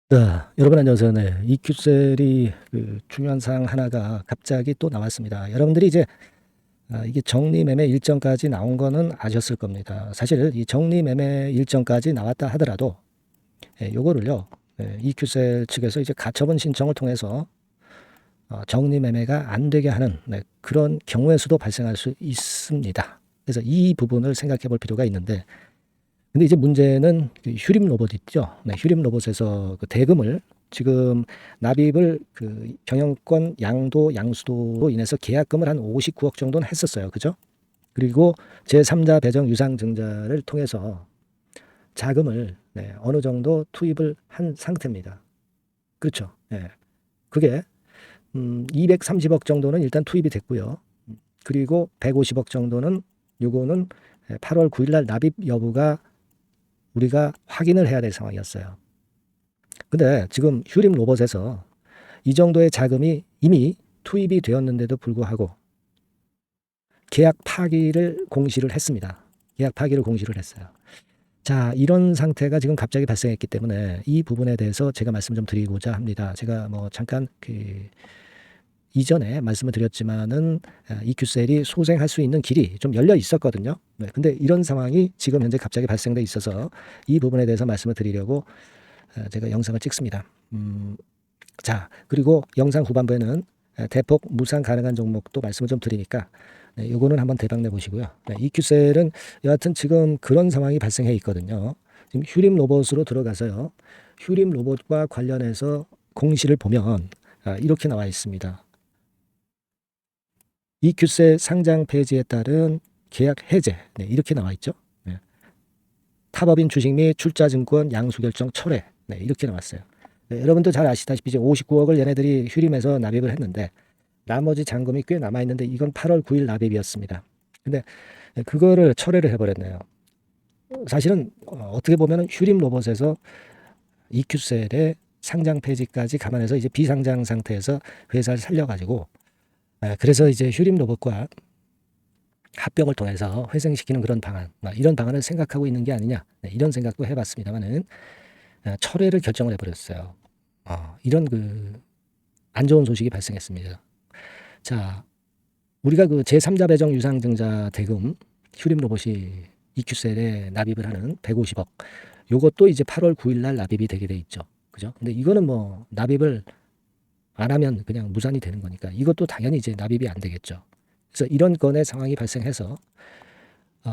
네, 여러분 안녕하세요. 네, EQ셀이 중요한 사항 하나가 갑자기 또 나왔습니다. 여러분들이 이제 이게 정리매매 일정까지 나온 거는 아셨을 겁니다. 사실 이 정리매매 일정까지 나왔다 하더라도 요거를요, EQ셀 측에서 이제 가처분 신청을 통해서 정리매매가 안 되게 하는 그런 경우의 수도 발생할 수 있습니다. 그래서 이 부분을 생각해 볼 필요가 있는데, 근데 이제 문제는 그 휴림 로봇 있죠. 네, 휴림 로봇에서 그 대금을 지금 납입을 그 경영권 양도 양수도로 인해서 계약금을 한 59억 정도는 했었어요. 그죠? 그리고 제3자 배정 유상증자를 통해서 자금을 어느 정도 투입을 한 상태입니다. 그렇죠. 예. 그게 230억 정도는 일단 투입이 됐고요. 그리고 150억 정도는 요거는 8월 9일 날 납입 여부가 우리가 확인을 해야 될 상황이었어요. 근데 지금 휴림 로봇에서 이 정도의 자금이 이미 투입이 되었는데도 불구하고 계약 파기를 공시를 했습니다. 계약 파기를 공시를 했어요. 자, 이런 상태가 지금 갑자기 발생했기 때문에 이 부분에 대해서 제가 말씀 좀 드리고자 합니다. 제가 뭐 잠깐 이전에 말씀을 드렸지만은 EQ셀이 소생할 수 있는 길이 좀 열려 있었거든요. 네, 근데 이런 상황이 지금 현재 갑자기 발생돼 있어서 이 부분에 대해서 말씀을 드리려고 제가 영상을 찍습니다. 자, 그리고 영상 후반부에는 대폭 무상 가능한 종목도 말씀을 좀 드리니까 요거는 한번 대박 내보시고요. EQ셀은 여하튼 지금 그런 상황이 발생해 있거든요. 지금 휴림 로봇으로 들어가서요. 휴림 로봇과 관련해서 공시를 보면 이렇게 나와 있습니다. EQ셀 상장 폐지에 따른 계약 해제 이렇게 나와 있죠. 타법인 주식 및 출자증권 양수결정 철회 이렇게 나왔어요. 여러분도 잘 아시다시피 이제 59억을 얘네들이 휴림해서 납입을 했는데 나머지 잔금이 꽤 남아있는데 이건 8월 9일 납입이었습니다. 근데 그거를 철회를 해버렸네요. 사실은 어떻게 보면 휴림 로봇에서 EQ셀의 상장 폐지까지 감안해서 이제 비상장 상태에서 회사를 살려가지고 그래서 이제 휴림 로봇과 합병을 통해서 회생시키는 그런 방안, 이런 방안을 생각하고 있는 게 아니냐 이런 생각도 해봤습니다만은 철회를 결정을 해버렸어요. 이런 안 좋은 소식이 발생했습니다. 자, 우리가 그 제3자 배정 유상증자 대금 휴림 로봇이 EQ셀에 납입을 하는 150억 요것도 이제 8월 9일 날 납입이 되게 돼 있죠. 그죠? 근데 이거는 뭐 납입을 안 하면 그냥 무산이 되는 거니까 이것도 당연히 이제 납입이 안 되겠죠. 그래서 이런 건의 상황이 발생해서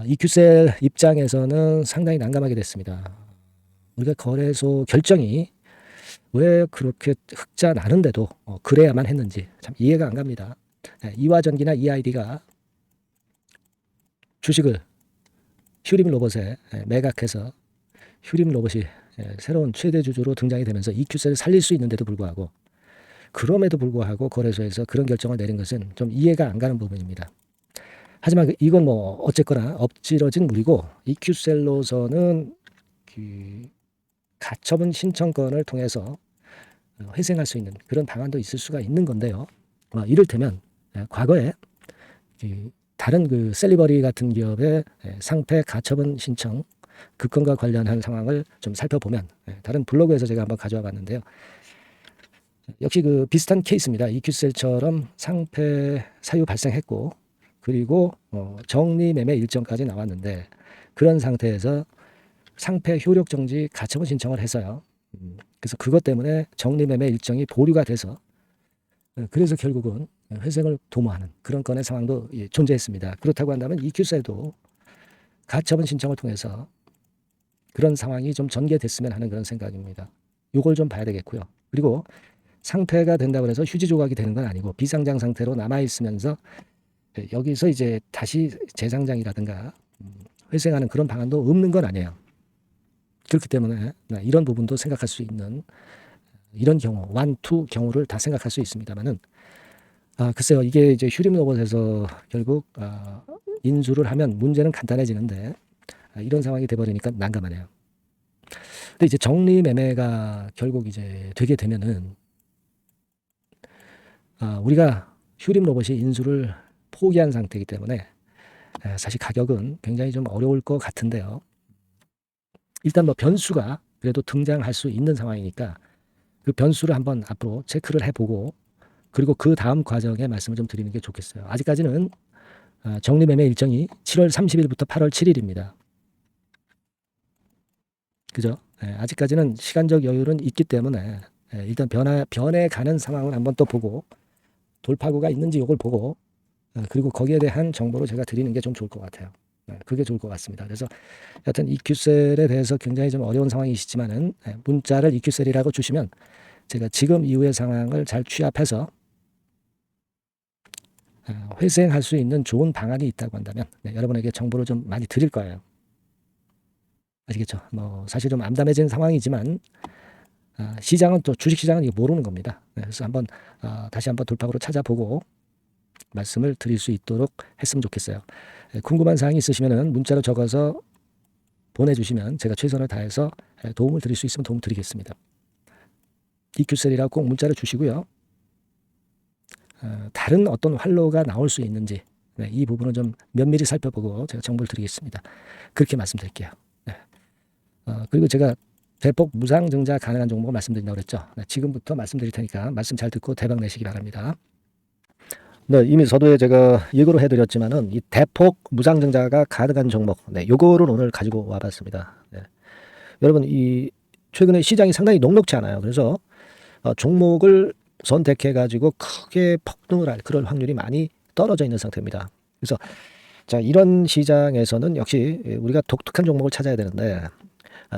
EQ셀 입장에서는 상당히 난감하게 됐습니다. 우리가 거래소 결정이 왜 그렇게 흑자 나는데도 그래야만 했는지 참 이해가 안 갑니다. 이화전기나 EID가 주식을 휴림 로봇에 매각해서 휴림 로봇이 새로운 최대 주주로 등장이 되면서 EQ셀을 살릴 수 있는데도 불구하고 그럼에도 불구하고 거래소에서 그런 결정을 내린 것은 좀 이해가 안 가는 부분입니다. 하지만 이건 뭐 어쨌거나 엎질러진 물이고 EQ셀로서는 그 가처분 신청권을 통해서 회생할 수 있는 그런 방안도 있을 수가 있는 건데요. 이를테면 과거에 다른 그 셀리버리 같은 기업의 상패 가처분 신청 그 건과 관련한 상황을 좀 살펴보면 다른 블로그에서 제가 한번 가져와 봤는데요. 역시 그 비슷한 케이스입니다. EQ셀처럼 상패 사유 발생했고 그리고 정리 매매 일정까지 나왔는데 그런 상태에서 상패 효력 정지 가처분 신청을 해서요. 그래서 그것 때문에 정리 매매 일정이 보류가 돼서 그래서 결국은 회생을 도모하는 그런 건의 상황도 존재했습니다. 그렇다고 한다면 EQ셀도 가처분 신청을 통해서 그런 상황이 좀 전개됐으면 하는 그런 생각입니다. 이걸 좀 봐야 되겠고요. 그리고 상패가 된다고 해서 휴지 조각이 되는 건 아니고 비상장 상태로 남아 있으면서 여기서 이제 다시 재상장이라든가 회생하는 그런 방안도 없는 건 아니에요. 그렇기 때문에 이런 부분도 생각할 수 있는 이런 경우, 완투 경우를 다 생각할 수 있습니다만은 글쎄요, 이게 이제 휴림 로봇에서 결국 인수를 하면 문제는 간단해지는데 이런 상황이 돼버리니까 난감하네요. 근데 이제 정리 매매가 결국 이제 되게 되면은 우리가 휴림 로봇이 인수를 포기한 상태이기 때문에 사실 가격은 굉장히 좀 어려울 것 같은데요. 일단 뭐 변수가 그래도 등장할 수 있는 상황이니까 그 변수를 한번 앞으로 체크를 해보고 그리고 그 다음 과정에 말씀을 좀 드리는 게 좋겠어요. 아직까지는 정리매매 일정이 7월 30일부터 8월 7일입니다. 그죠? 아직까지는 시간적 여유는 있기 때문에 일단 변해가는 상황을 한번 또 보고 돌파구가 있는지 이걸 보고 그리고 거기에 대한 정보를 제가 드리는 게 좀 좋을 것 같아요. 그게 좋을 것 같습니다. 그래서 여튼 EQ셀에 대해서 굉장히 좀 어려운 상황이시지만은 문자를 EQ셀이라고 주시면 제가 지금 이후의 상황을 잘 취합해서 회생할 수 있는 좋은 방안이 있다고 한다면 여러분에게 정보를 좀 많이 드릴 거예요. 아시겠죠? 뭐 사실 좀 암담해진 상황이지만 시장은 또 주식시장은 이거 모르는 겁니다. 그래서 한번 다시 한번 돌파구로 찾아보고 말씀을 드릴 수 있도록 했으면 좋겠어요. 궁금한 사항이 있으시면 문자로 적어서 보내주시면 제가 최선을 다해서 도움을 드릴 수 있으면 도움 드리겠습니다. EQ셀이라고 꼭 문자를 주시고요. 다른 어떤 활로가 나올 수 있는지 이 부분은 좀 면밀히 살펴보고 제가 정보를 드리겠습니다. 그렇게 말씀드릴게요. 그리고 제가 대폭 무상증자 가능한 종목을 말씀드린다고 그랬죠. 지금부터 말씀드릴 테니까 말씀 잘 듣고 대박 내시기 바랍니다. 네, 이미 서두에 제가 예고를 해드렸지만은 이 대폭 무상증자가 가능한 종목, 요거를 오늘 가지고 와봤습니다. 여러분, 이 최근에 시장이 상당히 녹록지 않아요. 그래서 종목을 선택해가지고 크게 폭등을 할 그럴 확률이 많이 떨어져 있는 상태입니다. 그래서 자, 이런 시장에서는 역시 우리가 독특한 종목을 찾아야 되는데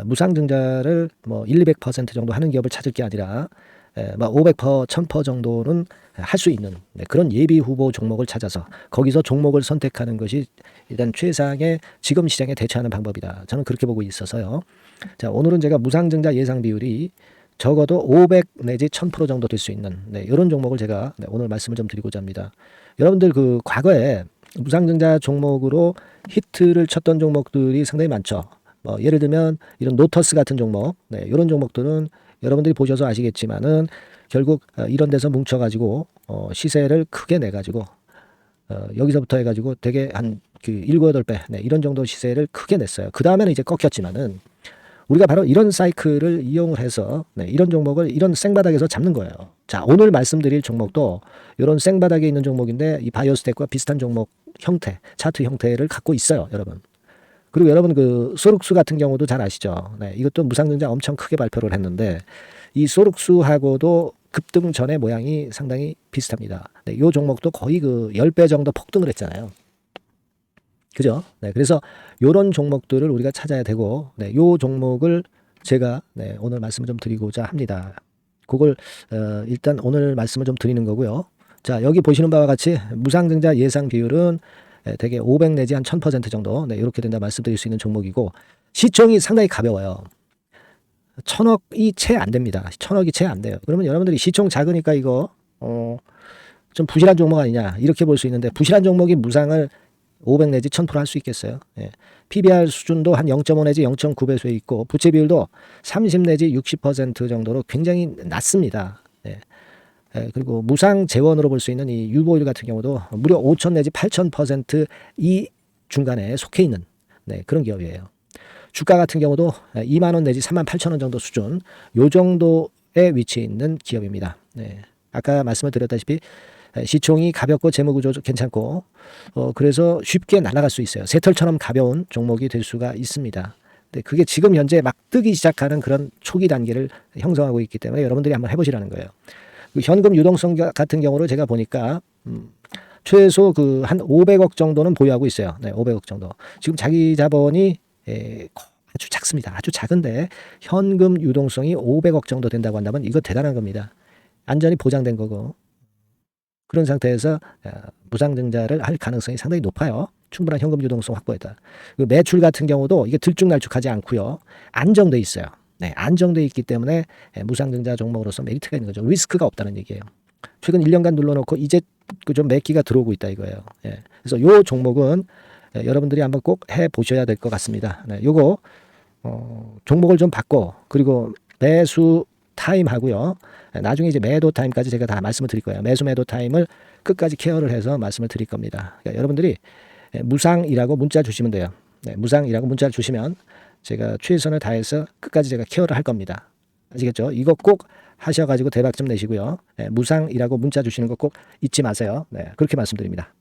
무상증자를 뭐 200% 정도 하는 기업을 찾을 게 아니라 500%, 1000% 정도는 할 수 있는 그런 예비 후보 종목을 찾아서 거기서 종목을 선택하는 것이 일단 최상의 지금 시장에 대처하는 방법이다. 저는 그렇게 보고 있어서요. 자, 오늘은 제가 무상증자 예상 비율이 적어도 500 내지 1000% 정도 될 수 있는 이런 종목을 제가 오늘 말씀을 좀 드리고자 합니다. 여러분들 그 과거에 무상증자 종목으로 히트를 쳤던 종목들이 상당히 많죠. 예를 들면 이런 노터스 같은 종목, 이런 종목들은 여러분들이 보셔서 아시겠지만은 결국 이런 데서 뭉쳐가지고 시세를 크게 내가지고 여기서부터 해가지고 되게 한 그 7, 8배 이런 정도 시세를 크게 냈어요. 그 다음에는 이제 꺾였지만은 우리가 바로 이런 사이클을 이용을 해서 이런 종목을 이런 생바닥에서 잡는 거예요. 자, 오늘 말씀드릴 종목도 이런 생바닥에 있는 종목인데 이 바이오스텍과 비슷한 종목 형태, 차트 형태를 갖고 있어요, 여러분. 그리고 여러분 그 소룩수 같은 경우도 잘 아시죠? 이것도 무상증자 엄청 크게 발표를 했는데 이 소룩수하고도 급등 전의 모양이 상당히 비슷합니다. 이 종목도 거의 그 10배 정도 폭등을 했잖아요. 그죠? 그래서 이런 종목들을 우리가 찾아야 되고, 이 종목을 제가 오늘 말씀을 좀 드리고자 합니다. 그걸 일단 오늘 말씀을 좀 드리는 거고요. 자, 여기 보시는 바와 같이 무상증자 예상 비율은 대개 500 내지 한 1000% 정도 이렇게 된다 말씀드릴 수 있는 종목이고 시총이 상당히 가벼워요. 1000억이 채 안 됩니다. 1000억이 채 안 돼요. 그러면 여러분들이 시총 작으니까 이거 좀 부실한 종목 아니냐 이렇게 볼 수 있는데 부실한 종목이 무상을 500 내지 1000% 할 수 있겠어요. PBR 수준도 한 0.5 내지 0.9배수에 있고 부채 비율도 30 내지 60% 정도로 굉장히 낮습니다. 그리고 무상 재원으로 볼 수 있는 이 유보율 같은 경우도 무려 5000 내지 8000% 이 중간에 속해 있는 그런 기업이에요. 주가 같은 경우도 2만 원 내지 3만 8천 원 정도 수준 요 정도에 위치해 있는 기업입니다. 아까 말씀을 드렸다시피 시총이 가볍고 재무구조 괜찮고 그래서 쉽게 날아갈 수 있어요. 새털처럼 가벼운 종목이 될 수가 있습니다. 근데 그게 지금 현재 막 뜨기 시작하는 그런 초기 단계를 형성하고 있기 때문에 여러분들이 한번 해보시라는 거예요. 현금 유동성 같은 경우를 제가 보니까 최소 그 한 500억 정도는 보유하고 있어요. 500억 정도. 지금 자기 자본이 아주 작습니다. 아주 작은데 현금 유동성이 500억 정도 된다고 한다면 이거 대단한 겁니다. 안전이 보장된 거고 그런 상태에서 무상증자를 할 가능성이 상당히 높아요. 충분한 현금 유동성 확보했다. 매출 같은 경우도 이게 들쭉날쭉하지 않고요. 안정돼 있어요. 안정돼 있기 때문에 무상증자 종목으로서 메리트가 있는 거죠. 리스크가 없다는 얘기예요. 최근 1년간 눌러놓고 이제 좀 매기가 들어오고 있다 이거예요. 그래서 이 종목은 여러분들이 한번 꼭 해보셔야 될 것 같습니다. 요거 종목을 좀 받고 그리고 매수 타임 하고요. 나중에 이제 매도 타임까지 제가 다 말씀을 드릴 거예요. 매수 매도 타임을 끝까지 케어를 해서 말씀을 드릴 겁니다. 그러니까 여러분들이 무상이라고 문자 주시면 돼요. 무상이라고 문자를 주시면 제가 최선을 다해서 끝까지 제가 케어를 할 겁니다. 아시겠죠? 이거 꼭 하셔가지고 대박 좀 내시고요. 무상이라고 문자 주시는 거 꼭 잊지 마세요. 네, 그렇게 말씀드립니다.